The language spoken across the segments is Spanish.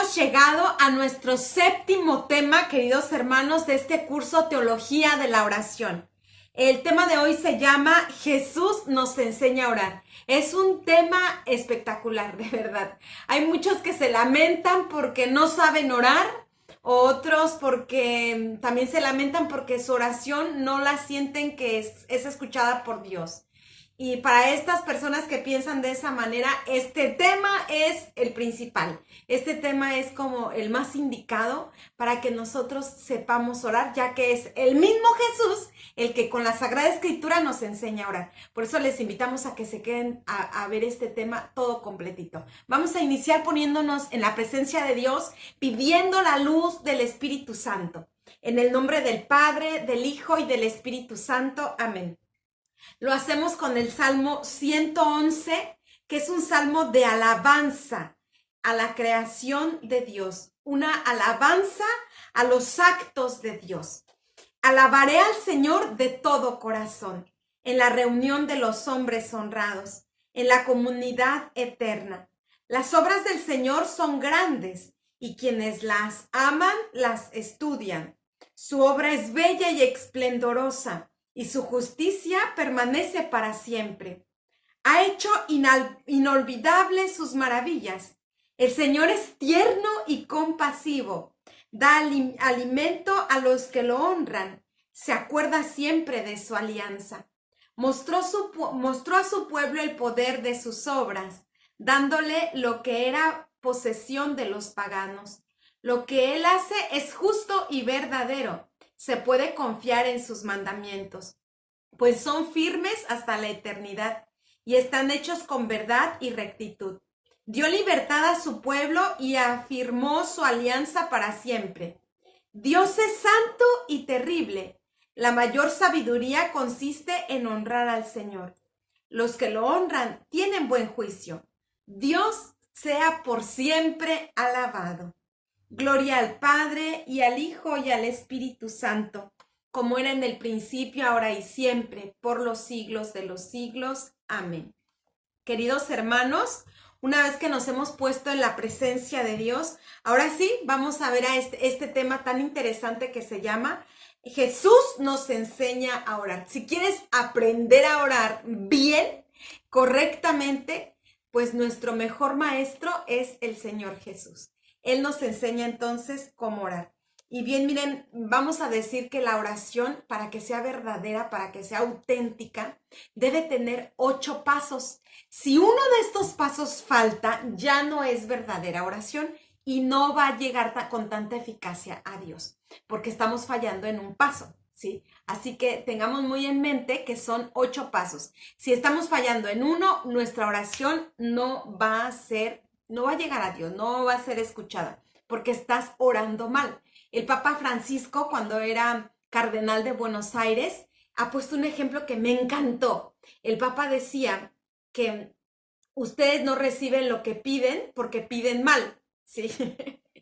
hemos llegado a nuestro séptimo tema, queridos hermanos, de este curso Teología de la Oración. El tema de hoy se llama Jesús nos enseña a orar. Es un tema espectacular, de verdad. Hay muchos que se lamentan porque no saben orar, otros porque también se lamentan porque su oración no la sienten que es escuchada por Dios. Y para estas personas que piensan de esa manera, este tema es el principal. Este tema es como el más indicado para que nosotros sepamos orar, ya que es el mismo Jesús el que con la Sagrada Escritura nos enseña a orar. Por eso les invitamos a que se queden a ver este tema todo completito. Vamos a iniciar poniéndonos en la presencia de Dios, pidiendo la luz del Espíritu Santo. En el nombre del Padre, del Hijo y del Espíritu Santo. Amén. Lo hacemos con el Salmo 111, que es un salmo de alabanza a la creación de Dios, una alabanza a los actos de Dios. Alabaré al Señor de todo corazón, en la reunión de los hombres honrados, en la comunidad eterna. Las obras del Señor son grandes, y quienes las aman las estudian. Su obra es bella y esplendorosa, y su justicia permanece para siempre. Ha hecho inolvidables sus maravillas. El Señor es tierno y compasivo. Da alimento a los que lo honran. Se acuerda siempre de su alianza. Mostró a su pueblo el poder de sus obras, dándole lo que era posesión de los paganos. Lo que Él hace es justo y verdadero. Se puede confiar en sus mandamientos, pues son firmes hasta la eternidad y están hechos con verdad y rectitud. Dio libertad a su pueblo y afirmó su alianza para siempre. Dios es santo y terrible. La mayor sabiduría consiste en honrar al Señor. Los que lo honran tienen buen juicio. Dios sea por siempre alabado. Gloria al Padre, y al Hijo, y al Espíritu Santo, como era en el principio, ahora y siempre, por los siglos de los siglos. Amén. Queridos hermanos, una vez que nos hemos puesto en la presencia de Dios, ahora sí, vamos a ver a este tema tan interesante que se llama Jesús nos enseña a orar. Si quieres aprender a orar bien, correctamente, pues nuestro mejor maestro es el Señor Jesús. Él nos enseña entonces cómo orar. Y bien, miren, vamos a decir que la oración, para que sea verdadera, para que sea auténtica, debe tener 8 pasos. Si uno de estos pasos falta, ya no es verdadera oración y no va a llegar con tanta eficacia a Dios, porque estamos fallando en un paso, ¿sí? Así que tengamos muy en mente que son 8 pasos. Si estamos fallando en uno, nuestra oración no va a llegar a Dios, no va a ser escuchada, porque estás orando mal. El Papa Francisco, cuando era cardenal de Buenos Aires, ha puesto un ejemplo que me encantó. El Papa decía que ustedes no reciben lo que piden porque piden mal, ¿sí?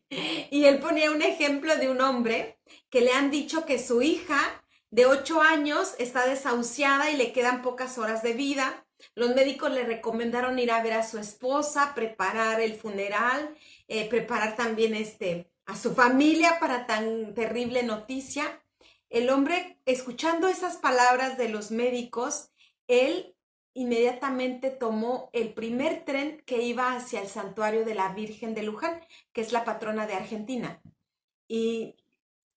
Y él ponía un ejemplo de un hombre que le han dicho que su hija de 8 años está desahuciada y le quedan pocas horas de vida. Los médicos le recomendaron ir a ver a su esposa, preparar el funeral, preparar también a su familia para tan terrible noticia. El hombre, escuchando esas palabras de los médicos, él inmediatamente tomó el primer tren que iba hacia el santuario de la Virgen de Luján, que es la patrona de Argentina. Y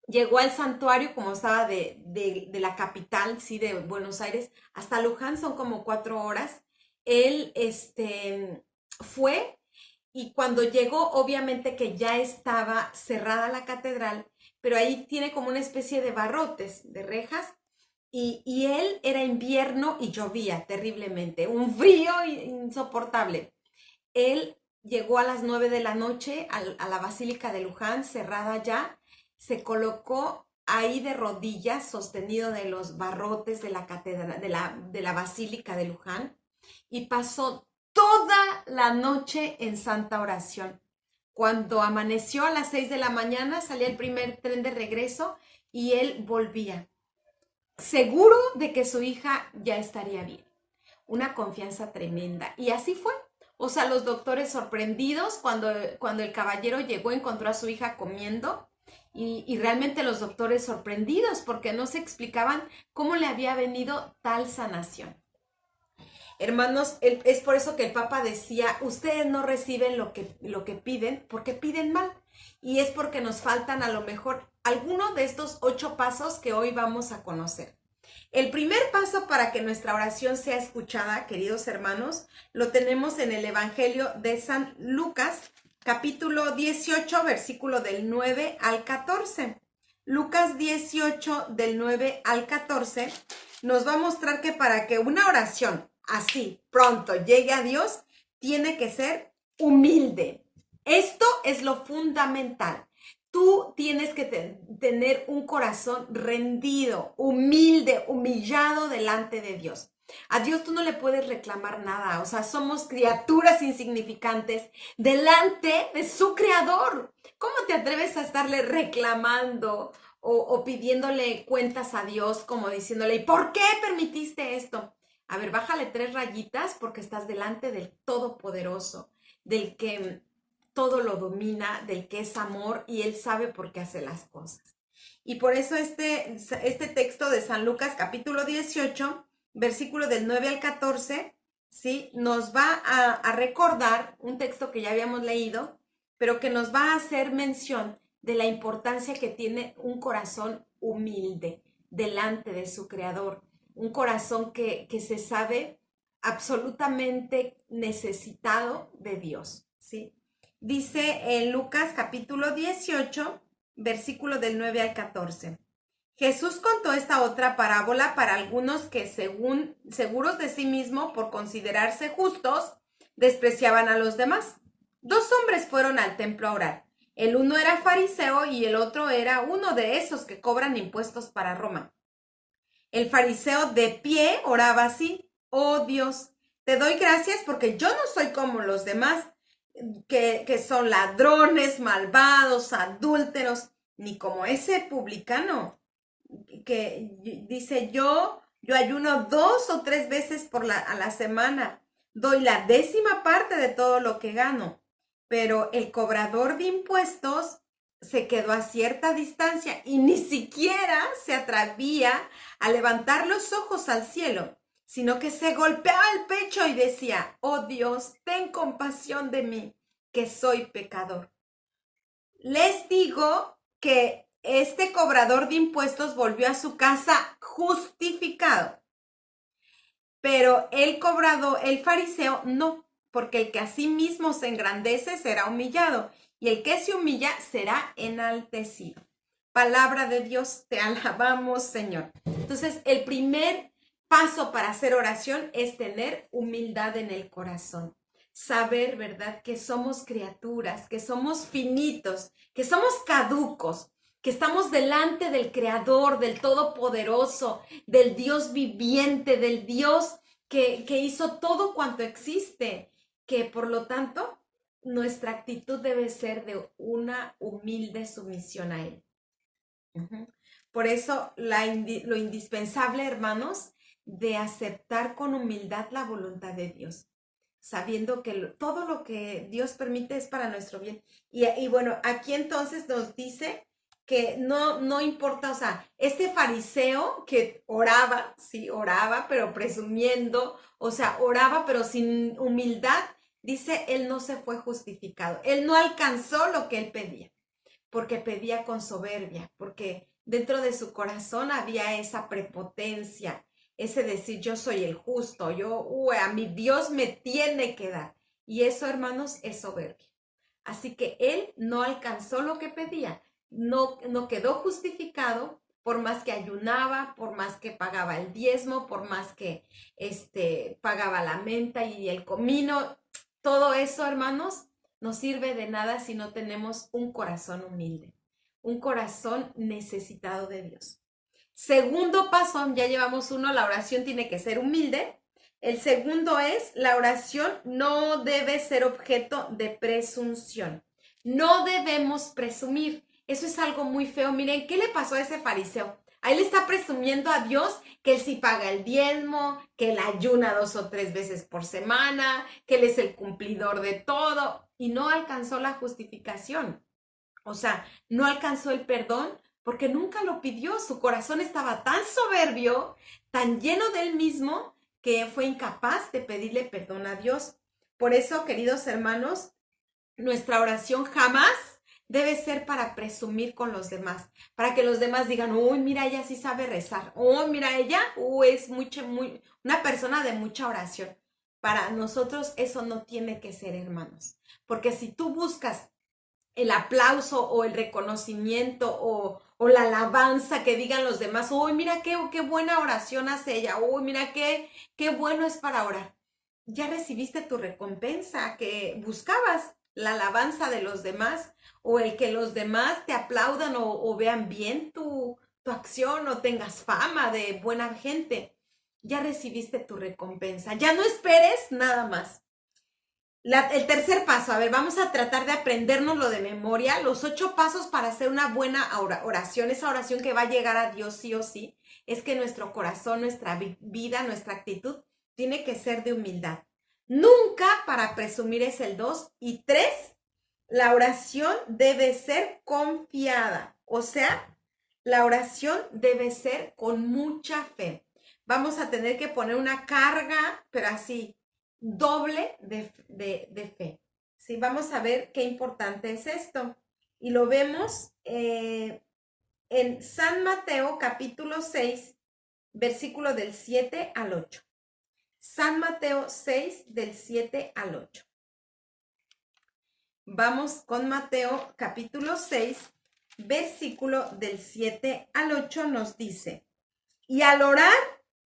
llegó al santuario, como estaba de la capital, sí, de Buenos Aires, hasta Luján, son como 4 horas. Él fue, y cuando llegó, obviamente que ya estaba cerrada la catedral, pero ahí tiene como una especie de barrotes, de rejas, y él era invierno y llovía terriblemente, un frío insoportable. Él llegó a las 9 de la noche a la Basílica de Luján, cerrada ya, se colocó ahí de rodillas, sostenido de los barrotes de la catedral, de la Basílica de Luján, y pasó toda la noche en santa oración. Cuando amaneció a las 6 de la mañana, salía el primer tren de regreso y él volvía, seguro de que su hija ya estaría bien. Una confianza tremenda. Y así fue. O sea, los doctores sorprendidos cuando el caballero llegó, encontró a su hija comiendo y realmente los doctores sorprendidos porque no se explicaban cómo le había venido tal sanación. Hermanos, es por eso que el Papa decía, ustedes no reciben lo que piden porque piden mal. Y es porque nos faltan a lo mejor alguno de estos 8 pasos que hoy vamos a conocer. El primer paso para que nuestra oración sea escuchada, queridos hermanos, lo tenemos en el Evangelio de San Lucas, capítulo 18, versículo del 9 al 14. Lucas 18, del 9 al 14, nos va a mostrar que para que una oración así pronto llegue a Dios, tiene que ser humilde. Esto es lo fundamental. Tú tienes que tener un corazón rendido, humilde, humillado delante de Dios. A Dios tú no le puedes reclamar nada, o sea, somos criaturas insignificantes delante de su creador. ¿Cómo te atreves a estarle reclamando o pidiéndole cuentas a Dios, como diciéndole, ¿y por qué permitiste esto? A ver, bájale 3 rayitas porque estás delante del Todopoderoso, del que todo lo domina, del que es amor y Él sabe por qué hace las cosas. Y por eso este texto de San Lucas capítulo 18, versículo del 9 al 14, ¿sí? Nos va a recordar un texto que ya habíamos leído, pero que nos va a hacer mención de la importancia que tiene un corazón humilde delante de su Creador, un corazón que se sabe absolutamente necesitado de Dios, ¿sí? Dice en Lucas capítulo 18, versículo del 9 al 14. Jesús contó esta otra parábola para algunos que según seguros de sí mismo por considerarse justos, despreciaban a los demás. 2 hombres fueron al templo a orar. El uno era fariseo y el otro era uno de esos que cobran impuestos para Roma. El fariseo de pie oraba así: oh Dios, te doy gracias porque yo no soy como los demás, que son ladrones, malvados, adúlteros, ni como ese publicano que dice yo ayuno 2 o 3 veces a la semana, doy la 10ª parte de todo lo que gano. Pero el cobrador de impuestos se quedó a cierta distancia y ni siquiera se atrevía a levantar los ojos al cielo, sino que se golpeaba el pecho y decía: oh Dios, ten compasión de mí, que soy pecador. Les digo que este cobrador de impuestos volvió a su casa justificado, pero el fariseo no, porque el que a sí mismo se engrandece será humillado, y el que se humilla será enaltecido. Palabra de Dios, te alabamos, Señor. Entonces, el primer paso para hacer oración es tener humildad en el corazón. Saber, ¿verdad?, que somos criaturas, que somos finitos, que somos caducos, que estamos delante del Creador, del Todopoderoso, del Dios viviente, del Dios que hizo todo cuanto existe, que por lo tanto nuestra actitud debe ser de una humilde sumisión a Él. Por eso lo indispensable, hermanos, de aceptar con humildad la voluntad de Dios, sabiendo que todo lo que Dios permite es para nuestro bien. Y bueno, aquí entonces nos dice que no importa, o sea, este fariseo que oraba, sí, oraba, pero presumiendo, o sea, oraba, pero sin humildad, dice, él no se fue justificado, él no alcanzó lo que él pedía, porque pedía con soberbia, porque dentro de su corazón había esa prepotencia, ese decir, yo soy el justo, a mi Dios me tiene que dar. Y eso, hermanos, es soberbia. Así que él no alcanzó lo que pedía, no quedó justificado, por más que ayunaba, por más que pagaba el diezmo, por más que pagaba la menta y el comino. Todo eso, hermanos, no sirve de nada si no tenemos un corazón humilde, un corazón necesitado de Dios. Segundo paso, ya llevamos uno, la oración tiene que ser humilde. El segundo es, la oración no debe ser objeto de presunción. No debemos presumir. Eso es algo muy feo. Miren, ¿qué le pasó a ese fariseo? Ahí le está presumiendo a Dios que él sí paga el diezmo, que él ayuna 2 o 3 veces por semana, que él es el cumplidor de todo y no alcanzó la justificación. O sea, no alcanzó el perdón porque nunca lo pidió. Su corazón estaba tan soberbio, tan lleno de él mismo, que fue incapaz de pedirle perdón a Dios. Por eso, queridos hermanos, nuestra oración jamás debe ser para presumir con los demás, para que los demás digan, uy, mira, ella sí sabe rezar, uy, mira, ella es una persona de mucha oración. Para nosotros eso no tiene que ser, hermanos, porque si tú buscas el aplauso o el reconocimiento o la alabanza que digan los demás, uy, mira qué buena oración hace ella, uy, mira qué bueno es para orar. Ya recibiste tu recompensa que buscabas, la alabanza de los demás o el que los demás te aplaudan o vean bien tu acción o tengas fama de buena gente. Ya recibiste tu recompensa, ya no esperes nada más. El tercer paso, a ver, vamos a tratar de aprendernos de memoria, los 8 pasos para hacer una buena oración, esa oración que va a llegar a Dios sí o sí, es que nuestro corazón, nuestra vida, nuestra actitud tiene que ser de humildad. Nunca para presumir es el 2. Y 3, la oración debe ser confiada, o sea, la oración debe ser con mucha fe. Vamos a tener que poner una carga, pero así, doble de fe. ¿Sí? Vamos a ver qué importante es esto. Y lo vemos en San Mateo capítulo 6, versículo del 7 al 8. San Mateo 6, del 7 al 8. Vamos con Mateo capítulo 6, versículo del 7 al 8 nos dice, y al orar,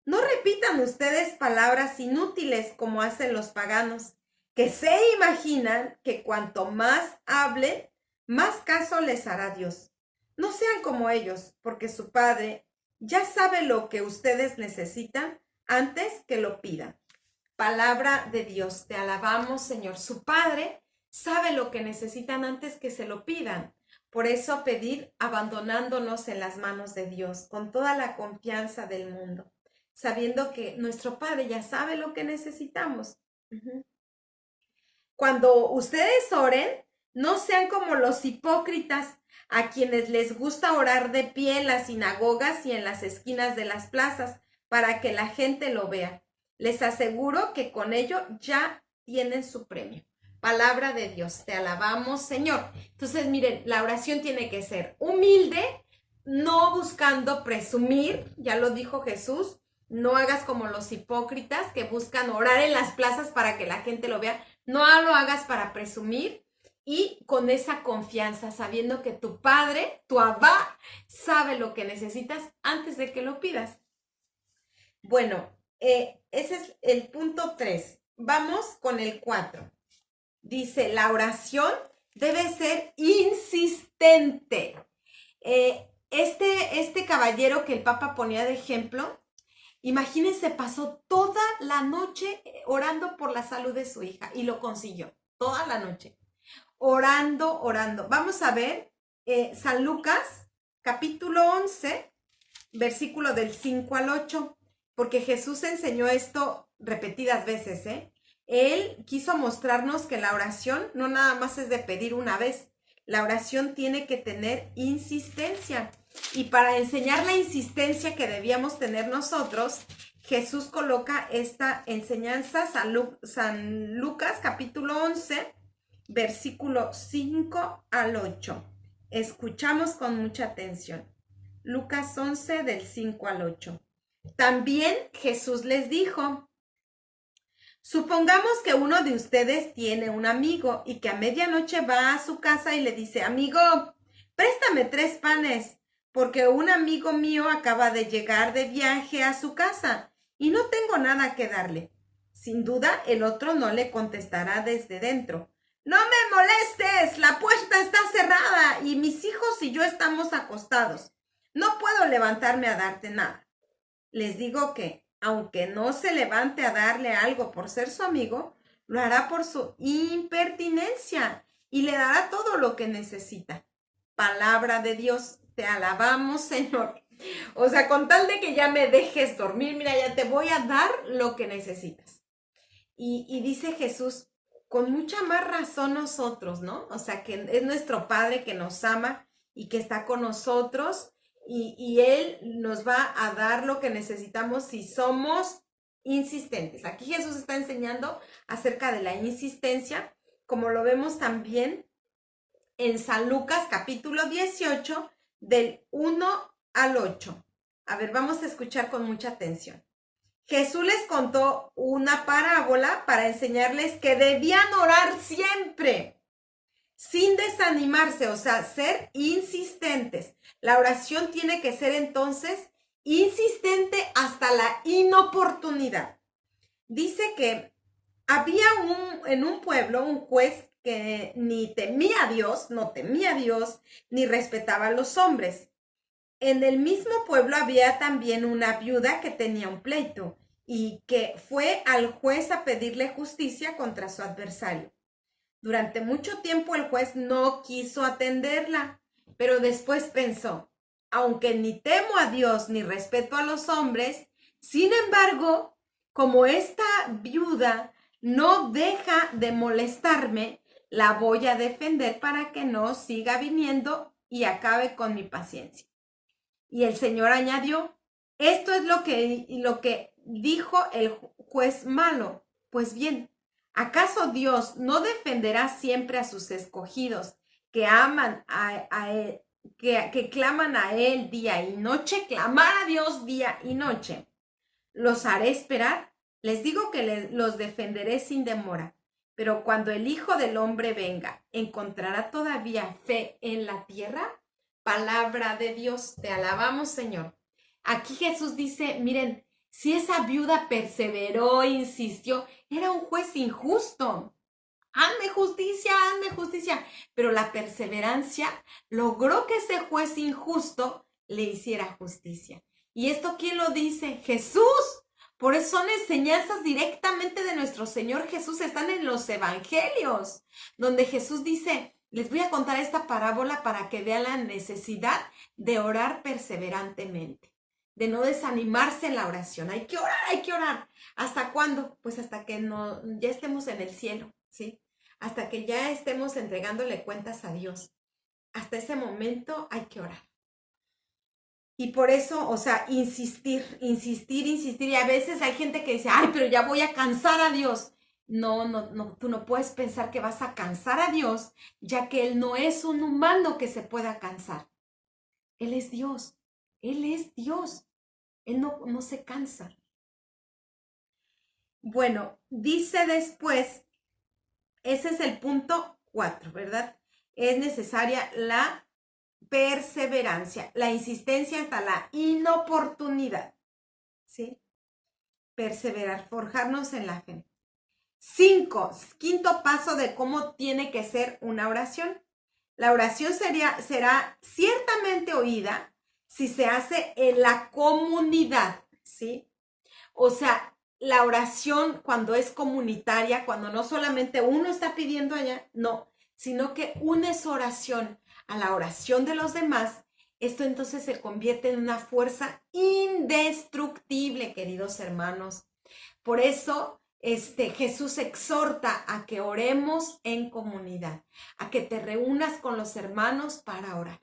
no repitan ustedes palabras inútiles como hacen los paganos, que se imaginan que cuanto más hablen, más caso les hará Dios. No sean como ellos, porque su Padre ya sabe lo que ustedes necesitan antes que lo pidan. Palabra de Dios, te alabamos, Señor. Su Padre sabe lo que necesitan antes que se lo pidan. Por eso pedir abandonándonos en las manos de Dios, con toda la confianza del mundo, sabiendo que nuestro Padre ya sabe lo que necesitamos. Cuando ustedes oren, no sean como los hipócritas, a quienes les gusta orar de pie en las sinagogas y en las esquinas de las plazas, para que la gente lo vea. Les aseguro que con ello ya tienen su premio. Palabra de Dios, te alabamos, Señor. Entonces, miren, la oración tiene que ser humilde, no buscando presumir, ya lo dijo Jesús, no hagas como los hipócritas que buscan orar en las plazas para que la gente lo vea, no lo hagas para presumir y con esa confianza, sabiendo que tu Padre, tu Abba, sabe lo que necesitas antes de que lo pidas. Bueno, ese es el punto 3. Vamos con el 4. Dice, la oración debe ser insistente. Este caballero que el Papa ponía de ejemplo, imagínense, pasó toda la noche orando por la salud de su hija y lo consiguió, toda la noche, orando. Vamos a ver San Lucas, capítulo 11, versículo del 5 al 8, porque Jesús enseñó esto repetidas veces, Él quiso mostrarnos que la oración no nada más es de pedir una vez, la oración tiene que tener insistencia. Y para enseñar la insistencia que debíamos tener nosotros, Jesús coloca esta enseñanza, San Lucas capítulo 11, versículo 5 al 8. Escuchamos con mucha atención. Lucas 11 del 5 al 8. También Jesús les dijo, supongamos que uno de ustedes tiene un amigo y que a medianoche va a su casa y le dice, amigo, préstame 3 panes, porque un amigo mío acaba de llegar de viaje a su casa y no tengo nada que darle. Sin duda, el otro no le contestará desde dentro. No me molestes, la puerta está cerrada y mis hijos y yo estamos acostados. No puedo levantarme a darte nada. Les digo que, aunque no se levante a darle algo por ser su amigo, lo hará por su impertinencia y le dará todo lo que necesita. Palabra de Dios, te alabamos, Señor. O sea, con tal de que ya me dejes dormir, mira, ya te voy a dar lo que necesitas. Y dice Jesús, con mucha más razón nosotros, ¿no? O sea, que es nuestro Padre que nos ama y que está con nosotros y Él nos va a dar lo que necesitamos si somos insistentes. Aquí Jesús está enseñando acerca de la insistencia, como lo vemos también en San Lucas capítulo 18, del 1 al 8. A ver, vamos a escuchar con mucha atención. Jesús les contó una parábola para enseñarles que debían orar siempre, sin desanimarse, o sea, ser insistentes. La oración tiene que ser entonces insistente hasta la inoportunidad. Dice que había en un pueblo un juez que ni temía a Dios, no temía a Dios, ni respetaba a los hombres. En el mismo pueblo había también una viuda que tenía un pleito y que fue al juez a pedirle justicia contra su adversario. Durante mucho tiempo el juez no quiso atenderla, pero después pensó, aunque ni temo a Dios ni respeto a los hombres, sin embargo, como esta viuda no deja de molestarme, la voy a defender para que no siga viniendo y acabe con mi paciencia. Y el Señor añadió, esto es lo que dijo el juez malo. Pues bien, ¿acaso Dios no defenderá siempre a sus escogidos que aman a Él, que claman a Él día y noche? Clamar a Dios día y noche. ¿Los haré esperar? Les digo que los defenderé sin demora. Pero cuando el Hijo del Hombre venga, ¿encontrará todavía fe en la tierra? Palabra de Dios, te alabamos, Señor. Aquí Jesús dice, miren, si esa viuda perseveró, insistió, era un juez injusto. Hazme justicia, hazme justicia. Pero la perseverancia logró que ese juez injusto le hiciera justicia. ¿Y esto quién lo dice? Jesús. Por eso son enseñanzas directamente de nuestro Señor Jesús. Están en los evangelios, donde Jesús dice, les voy a contar esta parábola para que vean la necesidad de orar perseverantemente, de no desanimarse en la oración. Hay que orar, hay que orar. ¿Hasta cuándo? Pues hasta que ya estemos en el cielo, ¿sí? Hasta que ya estemos entregándole cuentas a Dios. Hasta ese momento hay que orar. Y por eso, o sea, insistir. Y a veces hay gente que dice, ay, pero ya voy a cansar a Dios. No, tú no puedes pensar que vas a cansar a Dios, ya que Él no es un humano que se pueda cansar. Él es Dios. Él es Dios. Él no se cansa. Bueno, dice después, ese es el punto 4, ¿verdad? Es necesaria la perseverancia, la insistencia hasta la inoportunidad, ¿sí? Perseverar, forjarnos en la fe. 5, quinto paso de cómo tiene que ser una oración. La oración será ciertamente oída si se hace en la comunidad, ¿sí? O sea, la oración cuando es comunitaria, cuando no solamente uno está pidiendo allá, no, sino que une su oración a la oración de los demás, esto entonces se convierte en una fuerza indestructible, queridos hermanos. Por eso, Jesús exhorta a que oremos en comunidad, a que te reúnas con los hermanos para orar.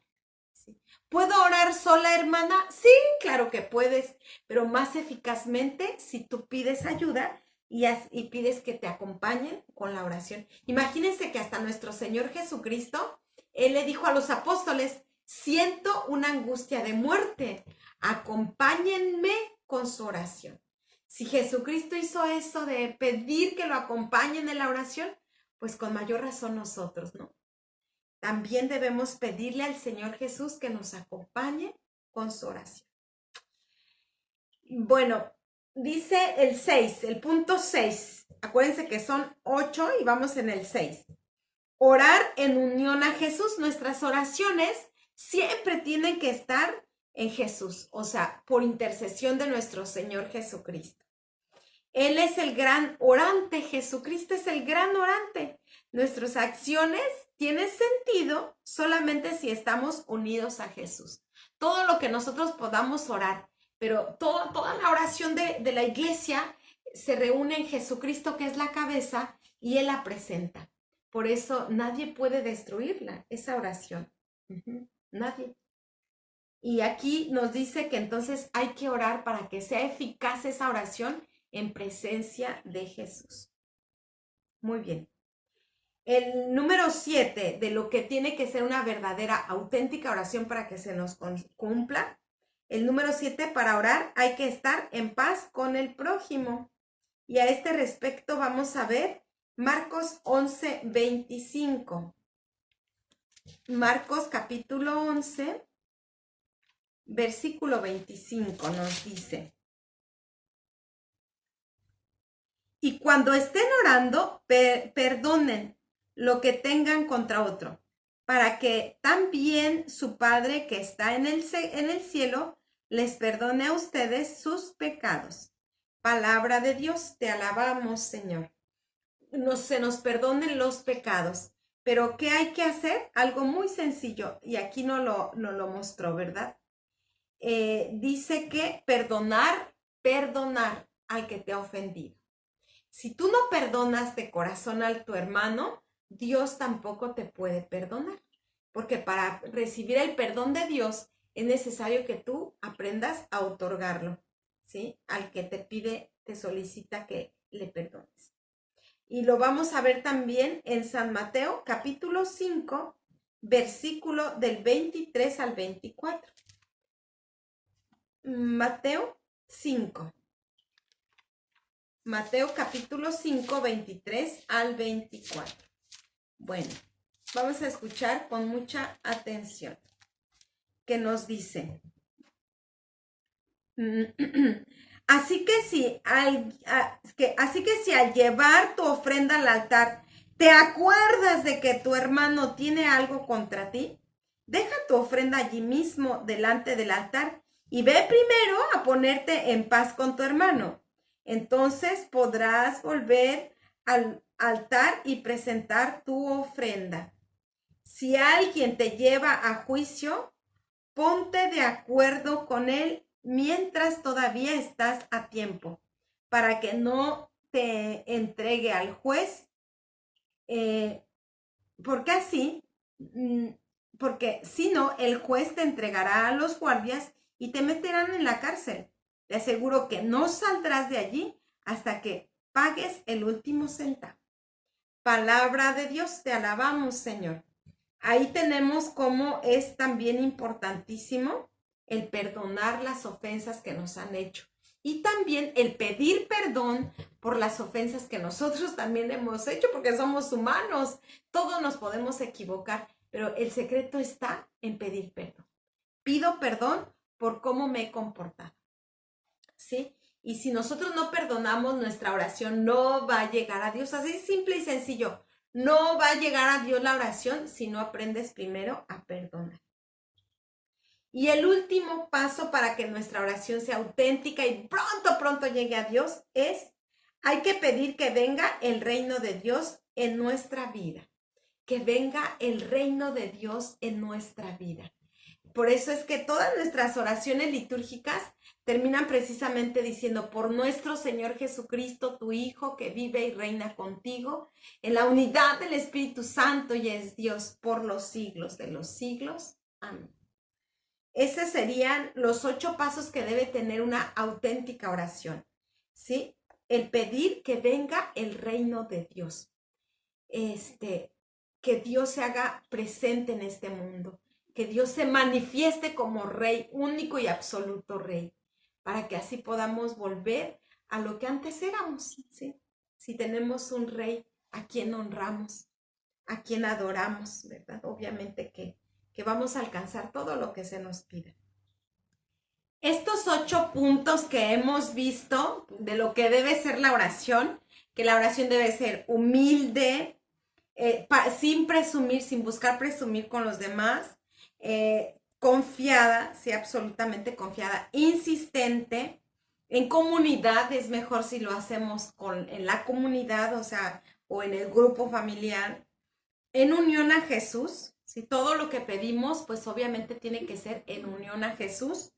¿Puedo orar sola, hermana? Sí, claro que puedes, pero más eficazmente si tú pides ayuda y pides que te acompañen con la oración. Imagínense que hasta nuestro Señor Jesucristo, Él le dijo a los apóstoles, siento una angustia de muerte, acompáñenme con su oración. Si Jesucristo hizo eso de pedir que lo acompañen en la oración, pues con mayor razón nosotros, ¿no? También debemos pedirle al Señor Jesús que nos acompañe con su oración. Bueno, dice el 6, el punto 6. Acuérdense que son 8 y vamos en el 6. Orar en unión a Jesús. Nuestras oraciones siempre tienen que estar en Jesús, o sea, por intercesión de nuestro Señor Jesucristo. Él es el gran orante, Jesucristo es el gran orante. Nuestras acciones tienen sentido solamente si estamos unidos a Jesús. Todo lo que nosotros podamos orar, pero toda la oración de la iglesia se reúne en Jesucristo, que es la cabeza, y Él la presenta. Por eso nadie puede destruirla, esa oración. Nadie. Y aquí nos dice que entonces hay que orar para que sea eficaz esa oración en presencia de Jesús. Muy bien. El número 7 de lo que tiene que ser una verdadera, auténtica oración para que se nos cumpla. El número 7, para orar hay que estar en paz con el prójimo. Y a este respecto vamos a ver Marcos 11:25. Marcos capítulo 11, versículo 25 nos dice: y cuando estén orando, perdonen lo que tengan contra otro, para que también su Padre que está en el cielo les perdone a ustedes sus pecados. Palabra de Dios, te alabamos, Señor. Se nos perdonen los pecados, pero ¿qué hay que hacer? Algo muy sencillo, y aquí no lo mostró, ¿verdad? Dice que perdonar al que te ha ofendido. Si tú no perdonas de corazón a tu hermano, Dios tampoco te puede perdonar, porque para recibir el perdón de Dios es necesario que tú aprendas a otorgarlo, ¿sí? Al que te pide, te solicita que le perdones. Y lo vamos a ver también en San Mateo, capítulo 5, versículo del 23 al 24. Mateo 5. Mateo capítulo 5, 23 al 24. Bueno, vamos a escuchar con mucha atención. ¿Qué nos dice? Así que si al llevar tu ofrenda al altar te acuerdas de que tu hermano tiene algo contra ti, deja tu ofrenda allí mismo delante del altar y ve primero a ponerte en paz con tu hermano. Entonces podrás volver al altar y presentar tu ofrenda. Si alguien te lleva a juicio, ponte de acuerdo con él mientras todavía estás a tiempo, para que no te entregue al juez, porque si no, el juez te entregará a los guardias y te meterán en la cárcel. Te aseguro que no saldrás de allí hasta que pagues el último centavo. Palabra de Dios, te alabamos, Señor. Ahí tenemos cómo es también importantísimo el perdonar las ofensas que nos han hecho y también el pedir perdón por las ofensas que nosotros también hemos hecho, porque somos humanos, todos nos podemos equivocar, pero el secreto está en pedir perdón. Pido perdón por cómo me he comportado, ¿sí? Y si nosotros no perdonamos, nuestra oración no va a llegar a Dios. Así simple y sencillo. No va a llegar a Dios la oración si no aprendes primero a perdonar. Y el último paso para que nuestra oración sea auténtica y pronto llegue a Dios es, hay que pedir que venga el reino de Dios en nuestra vida. Que venga el reino de Dios en nuestra vida. Por eso es que todas nuestras oraciones litúrgicas terminan precisamente diciendo: por nuestro Señor Jesucristo, tu Hijo, que vive y reina contigo, en la unidad del Espíritu Santo y es Dios por los siglos de los siglos. Amén. Esos serían los 8 pasos que debe tener una auténtica oración, ¿sí? El pedir que venga el reino de Dios. Que Dios se haga presente en este mundo. Que Dios se manifieste como Rey, único y absoluto Rey, para que así podamos volver a lo que antes éramos, ¿sí? Si tenemos un Rey a quien honramos, a quien adoramos, ¿verdad? Obviamente que vamos a alcanzar todo lo que se nos pida. Estos 8 puntos que hemos visto de lo que debe ser la oración, que la oración debe ser humilde, sin presumir, sin buscar presumir con los demás, confiada, sí, absolutamente confiada, insistente, En comunidad es mejor si lo hacemos en la comunidad, o sea, o en el grupo familiar, en unión a Jesús. Si todo lo que pedimos, pues obviamente tiene que ser en unión a Jesús.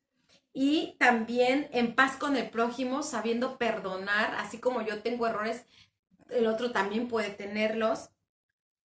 Y también en paz con el prójimo, sabiendo perdonar, así como yo tengo errores, el otro también puede tenerlos,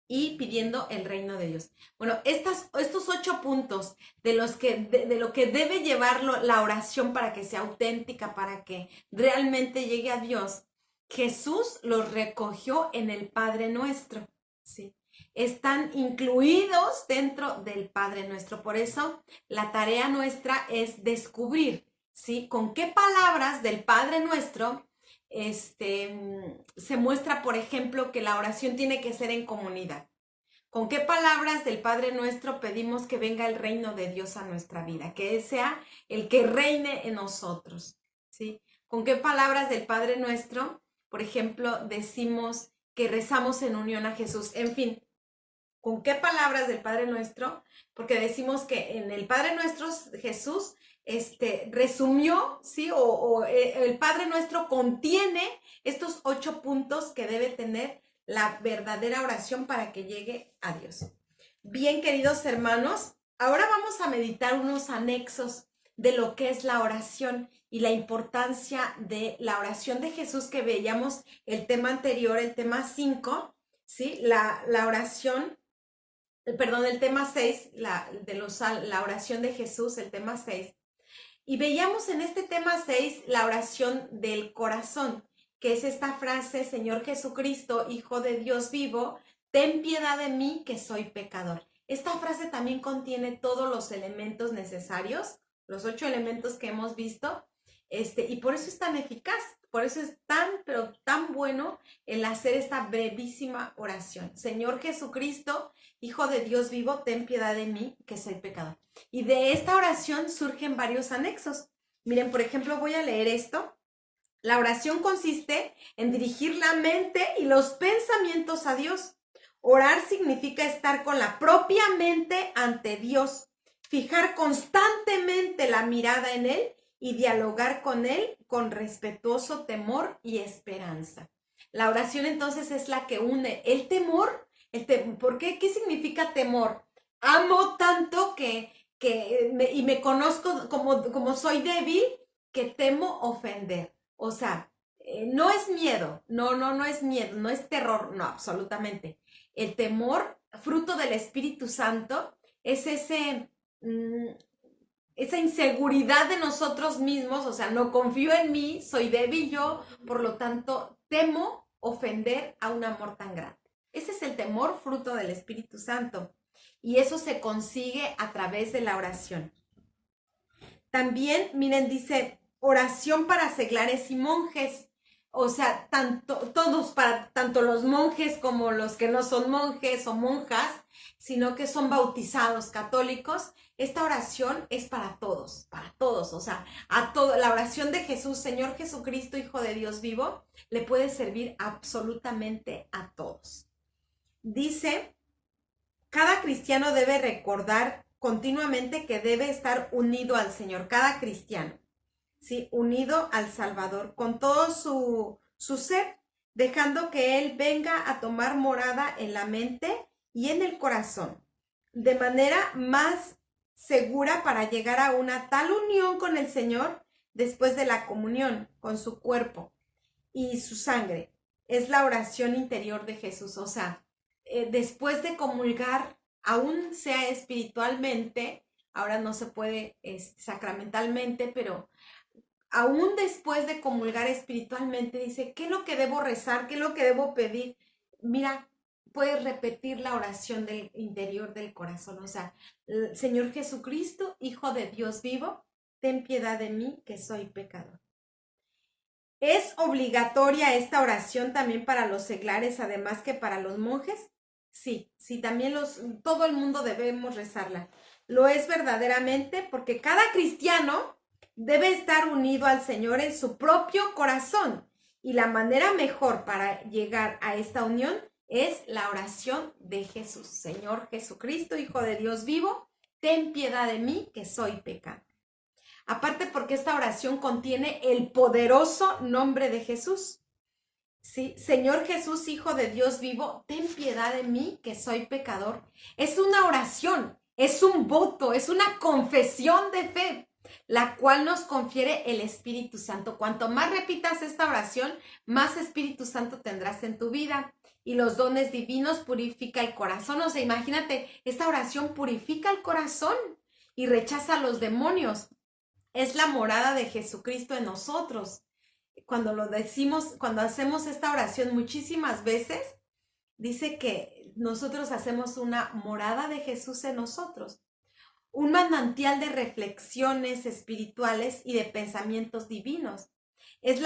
y pidiendo el reino de Dios. Bueno, estos 8 puntos de lo que debe llevarlo la oración para que sea auténtica, para que realmente llegue a Dios, Jesús los recogió en el Padre Nuestro, ¿sí? Están incluidos dentro del Padre Nuestro. Por eso la tarea nuestra es descubrir, ¿sí? Con qué palabras del Padre Nuestro se muestra, por ejemplo, que la oración tiene que ser en comunidad. ¿Con qué palabras del Padre Nuestro pedimos que venga el reino de Dios a nuestra vida? Que Él sea el que reine en nosotros, ¿sí? ¿Con qué palabras del Padre Nuestro, por ejemplo, decimos que rezamos en unión a Jesús? En fin, ¿con qué palabras del Padre Nuestro? Porque decimos que en el Padre Nuestro Jesús resumió, ¿sí? O el Padre Nuestro contiene estos 8 puntos que debe tener la verdadera oración para que llegue a Dios. Bien, queridos hermanos, ahora vamos a meditar unos anexos de lo que es la oración y la importancia de la oración de Jesús que veíamos el tema anterior, el tema 5, ¿sí? La oración, perdón, el tema 6, la oración de Jesús, el tema 6. Y veíamos en este tema 6 la oración del corazón, que es esta frase: Señor Jesucristo, Hijo de Dios vivo, ten piedad de mí que soy pecador. Esta frase también contiene todos los elementos necesarios, los 8 elementos que hemos visto, y por eso es tan eficaz, por eso es pero tan bueno el hacer esta brevísima oración. Señor Jesucristo, Hijo de Dios vivo, ten piedad de mí que soy pecador. Y de esta oración surgen varios anexos. Miren, por ejemplo, voy a leer esto. La oración consiste en dirigir la mente y los pensamientos a Dios. Orar significa estar con la propia mente ante Dios, fijar constantemente la mirada en Él y dialogar con Él con respetuoso temor y esperanza. La oración entonces es la que une el temor. ¿Por qué? ¿Qué significa temor? Amo tanto y me conozco como soy débil, que temo ofender. O sea, no es miedo, no es miedo, no es terror, no, absolutamente. El temor, fruto del Espíritu Santo, es esa inseguridad de nosotros mismos, o sea, no confío en mí, soy débil yo, por lo tanto, temo ofender a un amor tan grande. Ese es el temor fruto del Espíritu Santo. Y eso se consigue a través de la oración. También, miren, dice, oración para seglares y monjes. O sea, tanto los monjes como los que no son monjes o monjas, sino que son bautizados católicos. Esta oración es para todos, o sea, la oración de Jesús, Señor Jesucristo, Hijo de Dios vivo, le puede servir absolutamente a todos. Dice, cada cristiano debe recordar continuamente que debe estar unido al Señor, cada cristiano, ¿sí? Unido al Salvador, con todo su ser, dejando que Él venga a tomar morada en la mente y en el corazón, de manera más segura para llegar a una tal unión con el Señor después de la comunión con su cuerpo y su sangre. Es la oración interior de Jesús, o sea, después de comulgar, aún sea espiritualmente, ahora no se puede sacramentalmente, pero aún después de comulgar espiritualmente, dice, ¿qué es lo que debo rezar? ¿Qué es lo que debo pedir? Mira, puedes repetir la oración del interior del corazón, o sea, Señor Jesucristo, Hijo de Dios vivo, ten piedad de mí que soy pecador. ¿Es obligatoria esta oración también para los seglares, además que para los monjes? Sí, también todo el mundo debemos rezarla. Lo es verdaderamente porque cada cristiano debe estar unido al Señor en su propio corazón. Y la manera mejor para llegar a esta unión es la oración de Jesús. Señor Jesucristo, Hijo de Dios vivo, ten piedad de mí que soy pecador. Aparte porque esta oración contiene el poderoso nombre de Jesús. Sí, Señor Jesús, Hijo de Dios vivo, ten piedad de mí, que soy pecador. Es una oración, es un voto, es una confesión de fe, la cual nos confiere el Espíritu Santo. Cuanto más repitas esta oración, más Espíritu Santo tendrás en tu vida. Y los dones divinos purifica el corazón. O sea, imagínate, esta oración purifica el corazón y rechaza a los demonios. Es la morada de Jesucristo en nosotros. Cuando lo decimos, cuando hacemos esta oración muchísimas veces, dice que nosotros hacemos una morada de Jesús en nosotros, un manantial de reflexiones espirituales y de pensamientos divinos. Es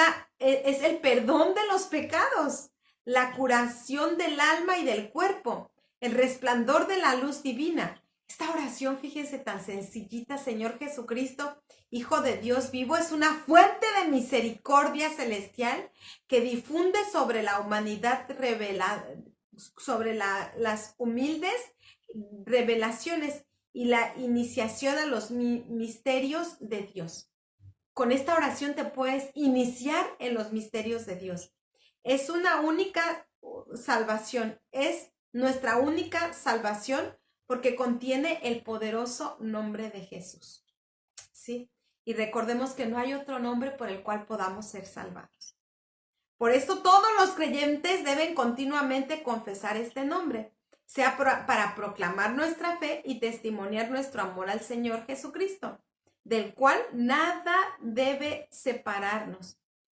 el perdón de los pecados, la curación del alma y del cuerpo, el resplandor de la luz divina. Esta oración, fíjense, tan sencillita, Señor Jesucristo, Hijo de Dios vivo, es una fuente de misericordia celestial que difunde sobre la humanidad revelada, sobre las humildes revelaciones y la iniciación a los misterios de Dios. Con esta oración te puedes iniciar en los misterios de Dios. Es una única salvación, es nuestra única salvación porque contiene el poderoso nombre de Jesús. ¿Sí? Y recordemos que no hay otro nombre por el cual podamos ser salvados. Por esto todos los creyentes deben continuamente confesar este nombre, sea para proclamar nuestra fe y testimoniar nuestro amor al Señor Jesucristo, del cual nada debe separarnos,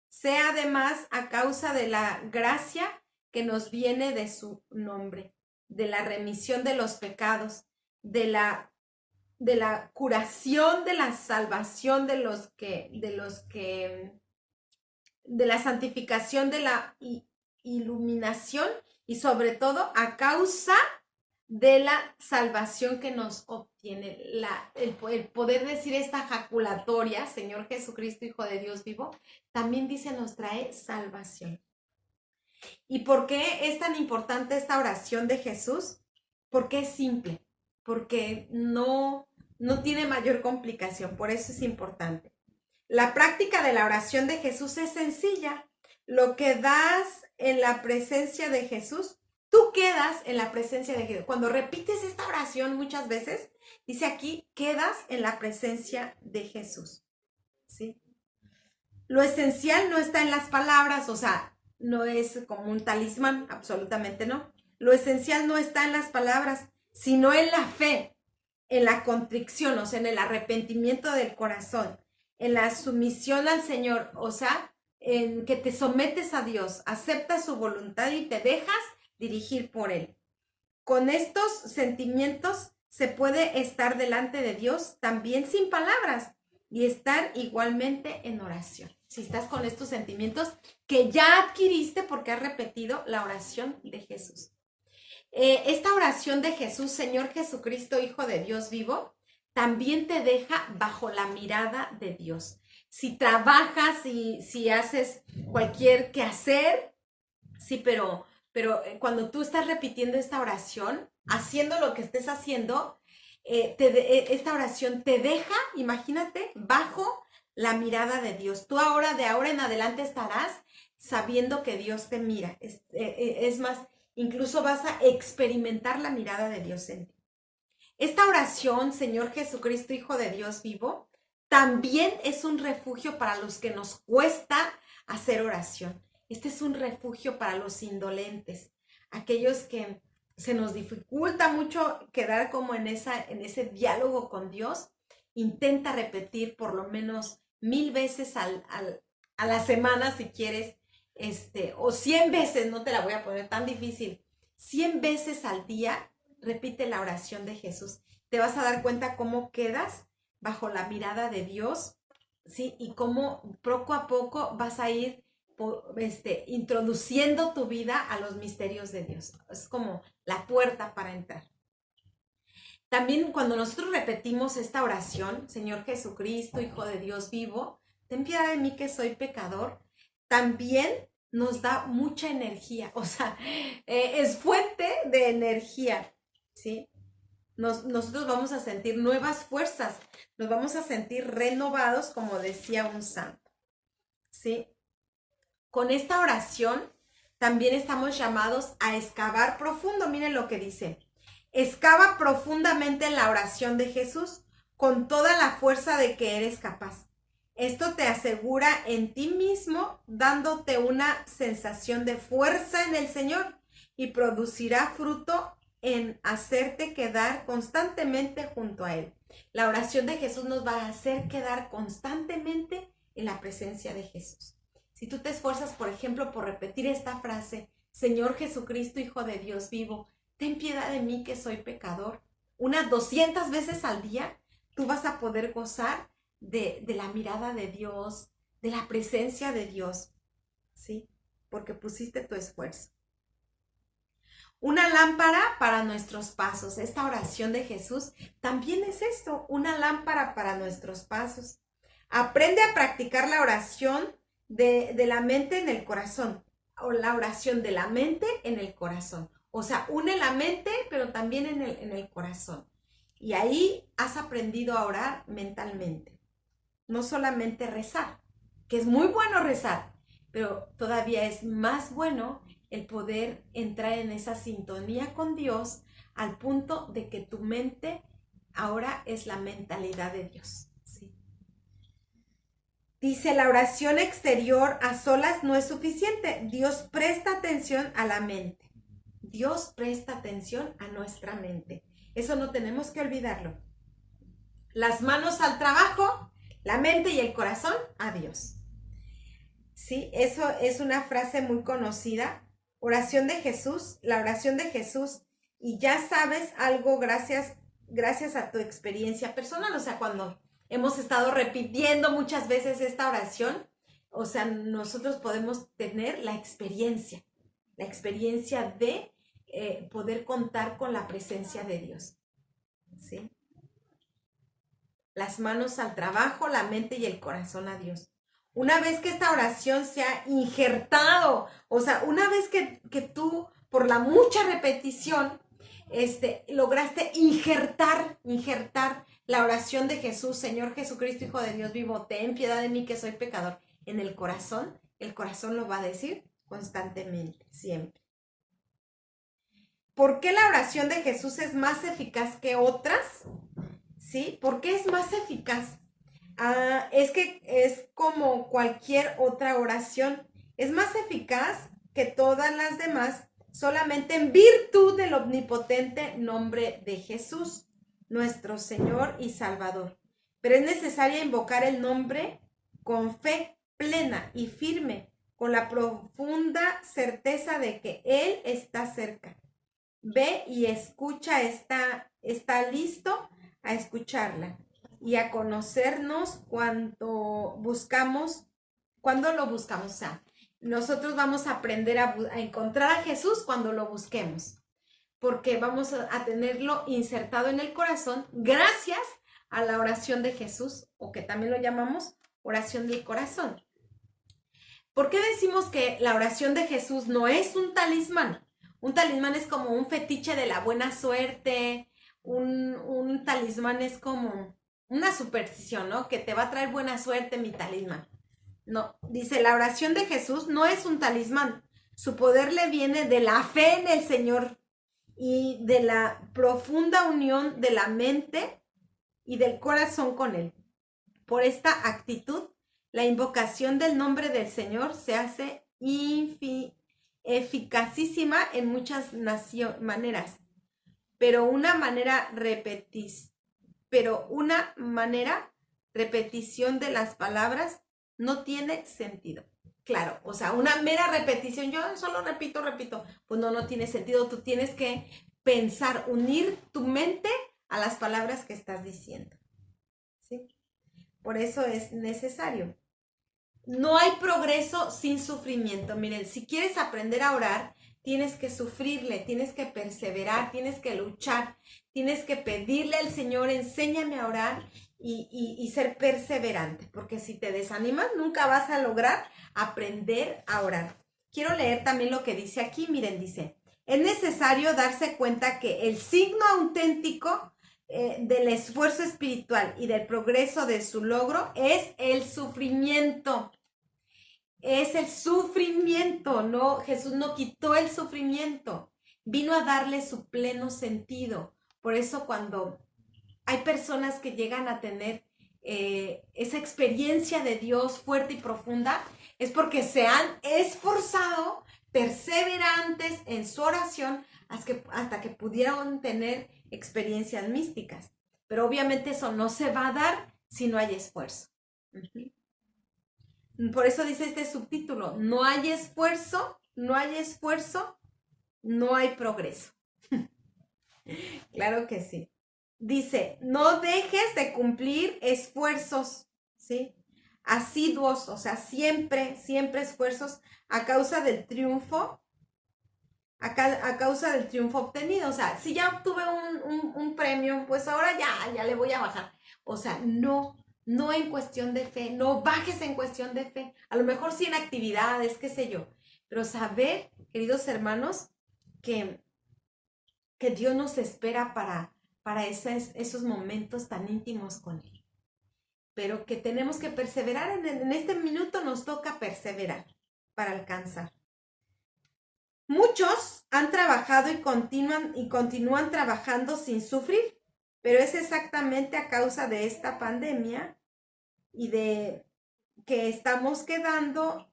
sea además a causa de la gracia que nos viene de su nombre, de la remisión de los pecados, de la curación, de la salvación de la santificación, de la iluminación y sobre todo a causa de la salvación que nos obtiene. El poder decir esta jaculatoria, Señor Jesucristo, Hijo de Dios vivo, también dice nos trae salvación. ¿Y por qué es tan importante esta oración de Jesús? Porque es simple, porque no tiene mayor complicación, por eso es importante. La práctica de la oración de Jesús es sencilla. Lo que das en la presencia de Jesús, tú quedas en la presencia de Jesús. Cuando repites esta oración muchas veces, dice aquí, quedas en la presencia de Jesús. ¿Sí? Lo esencial no está en las palabras, o sea, no es como un talismán, absolutamente no. Lo esencial no está en las palabras, sino en la fe, en la contrición, o sea, en el arrepentimiento del corazón, en la sumisión al Señor, o sea, en que te sometes a Dios, aceptas su voluntad y te dejas dirigir por Él. Con estos sentimientos se puede estar delante de Dios también sin palabras y estar igualmente en oración. Si estás con estos sentimientos que ya adquiriste porque has repetido la oración de Jesús. Esta oración de Jesús, Señor Jesucristo, Hijo de Dios vivo, también te deja bajo la mirada de Dios. Si trabajas, si haces cualquier quehacer, sí, pero cuando tú estás repitiendo esta oración, haciendo lo que estés haciendo, esta oración te deja, imagínate, bajo la mirada de Dios. Tú ahora, de ahora en adelante estarás sabiendo que Dios te mira. Es más, incluso vas a experimentar la mirada de Dios en ti. Esta oración, Señor Jesucristo, Hijo de Dios vivo, también es un refugio para los que nos cuesta hacer oración. Este es un refugio para los indolentes, aquellos que se nos dificulta mucho quedar como en ese diálogo con Dios. Intenta repetir por lo menos 1000 veces a la semana si quieres, o 100 veces, no te la voy a poner tan difícil, 100 veces al día, repite la oración de Jesús. Te vas a dar cuenta cómo quedas bajo la mirada de Dios, ¿sí? Y cómo poco a poco vas a ir introduciendo tu vida a los misterios de Dios. Es como la puerta para entrar. También cuando nosotros repetimos esta oración, Señor Jesucristo, Hijo de Dios vivo, ten piedad de mí que soy pecador, también nos da mucha energía, o sea, es fuente de energía, ¿sí? nosotros vamos a sentir nuevas fuerzas, nos vamos a sentir renovados, como decía un santo, ¿sí? Con esta oración también estamos llamados a excavar profundo. Miren lo que dice. Excava profundamente en la oración de Jesús con toda la fuerza de que eres capaz. Esto te asegura en ti mismo, dándote una sensación de fuerza en el Señor y producirá fruto en hacerte quedar constantemente junto a Él. La oración de Jesús nos va a hacer quedar constantemente en la presencia de Jesús. Si tú te esfuerzas, por ejemplo, por repetir esta frase, Señor Jesucristo, Hijo de Dios vivo, ten piedad de mí que soy pecador, unas 200 veces al día, tú vas a poder gozar de la mirada de Dios, de la presencia de Dios, ¿sí? Porque pusiste tu esfuerzo. Una lámpara para nuestros pasos. Esta oración de Jesús también es esto, una lámpara para nuestros pasos. Aprende a practicar la oración de la mente en el corazón, o la oración de la mente en el corazón. O sea, une la mente, pero también en el corazón. Y ahí has aprendido a orar mentalmente. No solamente rezar, que es muy bueno rezar, pero todavía es más bueno el poder entrar en esa sintonía con Dios al punto de que tu mente ahora es la mentalidad de Dios. ¿Sí? Dice, la oración exterior a solas no es suficiente. Dios presta atención a la mente. Dios presta atención a nuestra mente. Eso no tenemos que olvidarlo. Las manos al trabajo, la mente y el corazón a Dios. Sí, eso es una frase muy conocida. Oración de Jesús, la oración de Jesús. Y ya sabes algo gracias a tu experiencia personal. O sea, cuando hemos estado repitiendo muchas veces esta oración, o sea, nosotros podemos tener la experiencia de poder contar con la presencia de Dios. ¿Sí? Las manos al trabajo, la mente y el corazón a Dios. Una vez que esta oración se ha injertado, o sea, una vez que tú, por la mucha repetición, lograste injertar la oración de Jesús, Señor Jesucristo, Hijo de Dios vivo, ten piedad de mí que soy pecador, en el corazón lo va a decir constantemente, siempre. ¿Por qué la oración de Jesús es más eficaz que otras? ¿Sí? ¿Por qué es más eficaz? Es que es como cualquier otra oración. Es más eficaz que todas las demás solamente en virtud del omnipotente nombre de Jesús, nuestro Señor y Salvador. Pero es necesario invocar el nombre con fe plena y firme, con la profunda certeza de que Él está cerca. Ve y escucha, está listo a escucharla y a conocernos cuando lo buscamos. O sea, nosotros vamos a aprender a encontrar a Jesús cuando lo busquemos, porque vamos a tenerlo insertado en el corazón gracias a la oración de Jesús, o que también lo llamamos oración del corazón. ¿Por qué decimos que la oración de Jesús no es un talismán? Un talismán es como un fetiche de la buena suerte, un talismán es como una superstición, ¿no? Que te va a traer buena suerte mi talismán. No, dice, la oración de Jesús no es un talismán. Su poder le viene de la fe en el Señor y de la profunda unión de la mente y del corazón con Él. Por esta actitud, la invocación del nombre del Señor se hace eficacísima en muchas maneras, pero una repetición de las palabras no tiene sentido. Claro, o sea, una mera repetición, yo solo repito, pues no tiene sentido. Tú tienes que pensar, unir tu mente a las palabras que estás diciendo. ¿Sí? Por eso es necesario. No hay progreso sin sufrimiento. Miren, si quieres aprender a orar, tienes que sufrirle, tienes que perseverar, tienes que luchar, tienes que pedirle al Señor, enséñame a orar y ser perseverante, porque si te desanimas, nunca vas a lograr aprender a orar. Quiero leer también lo que dice aquí. Miren, dice, Es necesario darse cuenta que el signo auténtico del esfuerzo espiritual y del progreso de su logro es el sufrimiento. Es el sufrimiento, no, Jesús no quitó el sufrimiento, vino a darle su pleno sentido. Por eso cuando hay personas que llegan a tener esa experiencia de Dios fuerte y profunda, es porque se han esforzado, perseverantes en su oración, hasta que pudieron tener experiencias místicas. Pero obviamente eso no se va a dar si no hay esfuerzo. Por eso dice este subtítulo, no hay esfuerzo, no hay esfuerzo, no hay progreso. Claro que sí. Dice, no dejes de cumplir esfuerzos, ¿sí? Asiduos, o sea, siempre, siempre esfuerzos a causa del triunfo, a causa del triunfo obtenido. O sea, si ya obtuve un premio, pues ahora ya le voy a bajar. O sea, no en cuestión de fe, no bajes en cuestión de fe. A lo mejor sí en actividades, qué sé yo. Pero saber, queridos hermanos, que Dios nos espera para esos momentos tan íntimos con Él. Pero que tenemos que perseverar, en este minuto nos toca perseverar para alcanzar. Muchos han trabajado y continúan trabajando sin sufrir, pero es exactamente a causa de esta pandemia y de que estamos quedando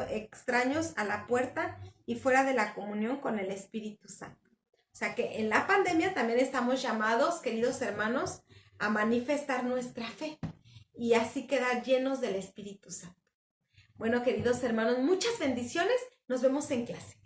extraños a la puerta y fuera de la comunión con el Espíritu Santo. O sea que en la pandemia también estamos llamados, queridos hermanos, a manifestar nuestra fe y así quedar llenos del Espíritu Santo. Bueno, queridos hermanos, muchas bendiciones. Nos vemos en clase.